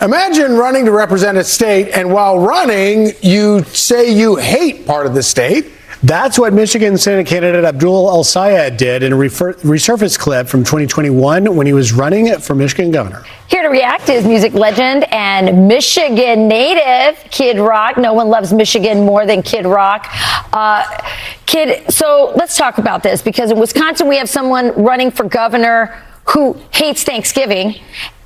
Imagine running to represent a state, and while running, you say you hate part of the state. That's what Michigan Senate candidate Abdul El-Sayed did in a resurfaced clip from 2021 when he was running for Michigan governor. Here to react is music legend and Michigan native Kid Rock. No one loves Michigan more than Kid Rock. Kid, so let's talk about this, because in Wisconsin we have someone running for governor who hates Thanksgiving,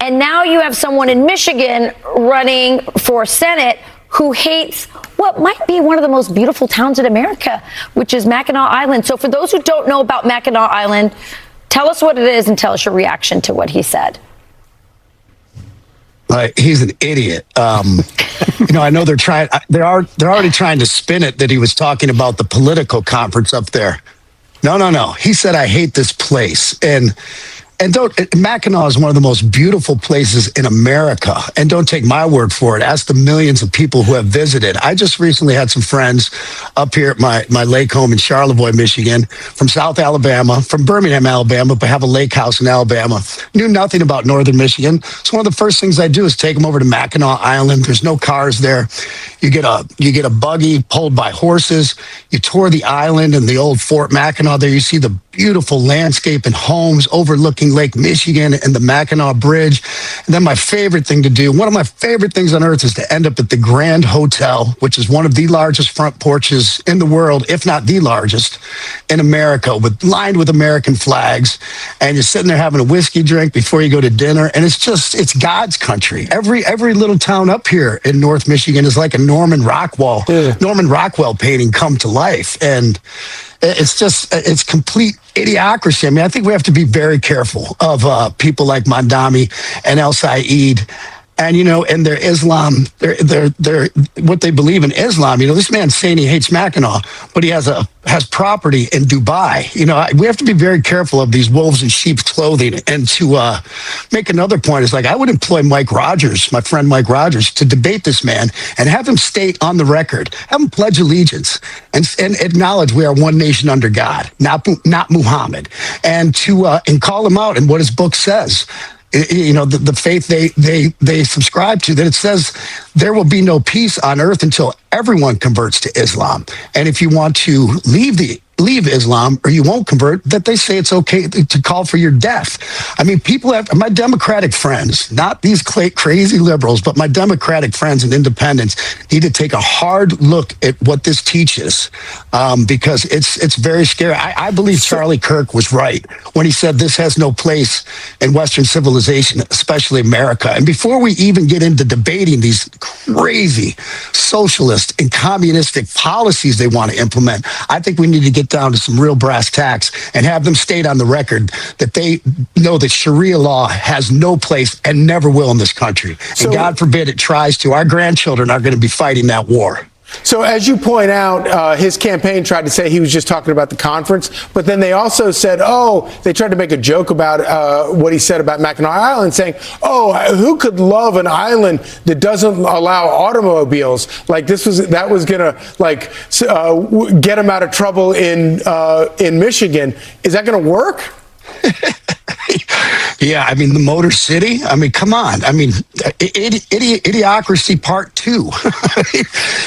and now you have someone in Michigan running for Senate who hates what might be one of the most beautiful towns in America, which is Mackinac Island. So for those who don't know about Mackinac Island, tell us what it is and tell us your reaction to what he said. He's an idiot. I know they're already trying to spin it that he was talking about the political conference up there. No. He said, I hate this place. Mackinac is one of the most beautiful places in America. And don't take my word for it. Ask the millions of people who have visited. I just recently had some friends up here at my lake home in Charlevoix, Michigan, from South Alabama, from Birmingham, Alabama, but have a lake house in Alabama. Knew nothing about northern Michigan. So one of the first things I do is take them over to Mackinac Island. There's no cars there. You get a buggy pulled by horses. You tour the island and the old Fort Mackinac. There you see the beautiful landscape and homes overlooking Lake Michigan and the Mackinac Bridge. And then my favorite thing to do, one of my favorite things on earth, is to end up at the Grand Hotel, which is one of the largest front porches in the world, if not the largest in America, lined with American flags. And you're sitting there having a whiskey drink before you go to dinner. And it's God's country. Every little town up here in North Michigan is like a Norman Rockwell painting come to life. And it's complete idiocracy. I mean, I think we have to be very careful of people like Mandami and El-Sayed and their Islam, their what they believe in Islam. This man's saying he hates Mackinac, but he has property in Dubai. We have to be very careful of these wolves in sheep's clothing. And to make another point is, I would employ Mike Rogers, my friend Mike Rogers, to debate this man and have him state on the record, have him pledge allegiance and acknowledge we are one nation under God, not Muhammad, and call him out in what his book says. The faith they subscribe to, that it says there will be no peace on earth until everyone converts to Islam. And if you want to leave Islam or you won't convert, that they say it's okay to call for your death. I mean, my Democratic friends, not these crazy liberals, but my Democratic friends and independents need to take a hard look at what this teaches, because it's very scary. I believe Charlie Kirk was right when he said this has no place in Western civilization, especially America. And before we even get into debating these crazy socialist and communistic policies they want to implement, I think we need to get down to some real brass tacks and have them state on the record that they know that Sharia law has no place and never will in this country. And God forbid it tries to. Our grandchildren are going to be fighting that war. So as you point out, his campaign tried to say he was just talking about the conference, but then they also said, they tried to make a joke about what he said about Mackinac Island, saying, who could love an island that doesn't allow automobiles? That was going to get him out of trouble in Michigan. Is that going to work? Yeah, I mean, the Motor City. I mean, come on. I mean, Idiocracy Part 2.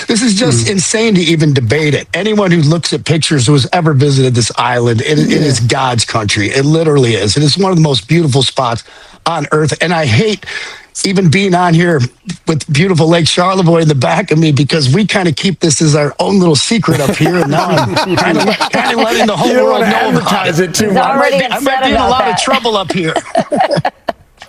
This is just insane to even debate it. Anyone who looks at pictures who has ever visited this island, it is God's country. It literally is. It is one of the most beautiful spots on earth. And I hate even being on here with beautiful Lake Charlevoix in the back of me, because we kind of keep this as our own little secret up here. And now I'm kind of letting the whole world know about it. Too much. I might be in a lot of trouble up here.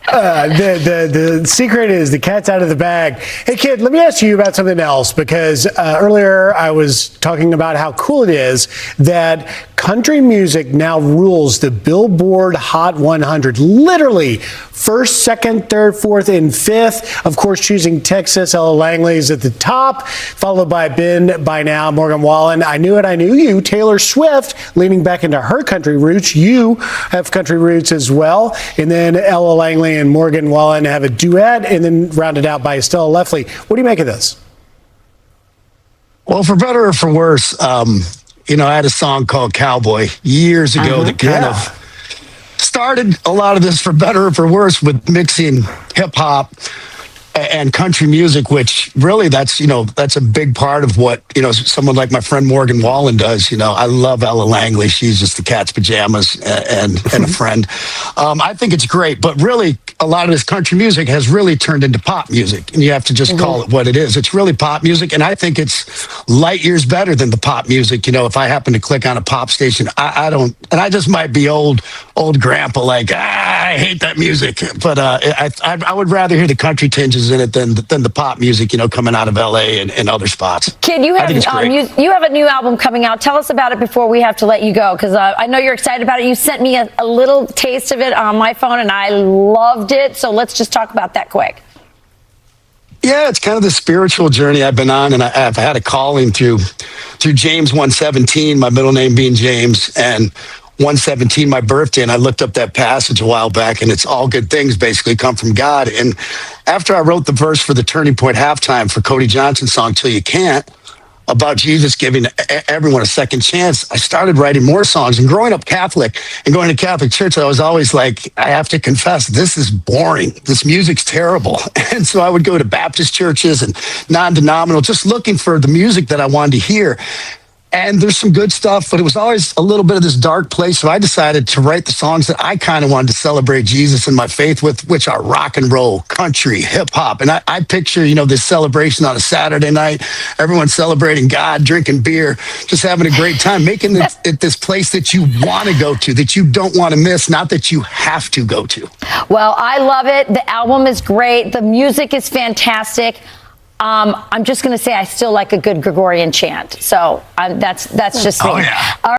The secret is the cat's out of the bag. Hey, Kid, let me ask you about something else, because earlier I was talking about how cool it is that country music now rules the Billboard Hot 100. Literally, first, second, third, fourth, and fifth. Of course, choosing Texas, Ella Langley's at the top, followed by Ben by now, Morgan Wallen. I Knew It, I Knew You. Taylor Swift, leaning back into her country roots. You have country roots as well. And then Ella Langley and Morgan Wallen have a duet, and then rounded out by Estella Lefley. What do you make of this? Well, for better or for worse, I had a song called Cowboy years ago that kind of started a lot of this, for better or for worse, with mixing hip hop and country music, which really that's a big part of what someone like my friend Morgan Wallen does. I love Ella Langley. She's just the cat's pajamas and a friend. I think it's great, but really a lot of this country music has really turned into pop music, and you have to just call it what it is. It's really pop music, and I think it's light years better than the pop music. If I happen to click on a pop station, I don't, and I just might be old grandpa, like I hate that music, but I would rather hear the country tinges in it than the pop music, coming out of LA and other spots. Kid, you have you have a new album coming out. Tell us about it before we have to let you go, because I know you're excited about it. You sent me a little taste of it on my phone, and I loved it. So let's just talk about that quick. Yeah, it's kind of the spiritual journey I've been on, and I've had a calling through James 1:17, my middle name being James, and 1:17, my birthday, and I looked up that passage a while back, and it's all good things basically come from God. And after I wrote the verse for the Turning Point halftime for Cody Johnson's song "Till You Can't," about Jesus giving everyone a second chance, I started writing more songs. And growing up Catholic and going to Catholic church, I was always like, I have to confess, this is boring. This music's terrible. And so I would go to Baptist churches and non-denominational, just looking for the music that I wanted to hear. And there's some good stuff, but it was always a little bit of this dark place. So I decided to write the songs that I kind of wanted to celebrate Jesus and my faith with, which are rock and roll, country, hip hop. And I picture, this celebration on a Saturday night, everyone celebrating God, drinking beer, just having a great time, making it this place that you want to go to, that you don't want to miss, not that you have to go to. Well, I love it. The album is great. The music is fantastic. I'm just going to say I still like a good Gregorian chant. So that's just me. Oh, yeah. All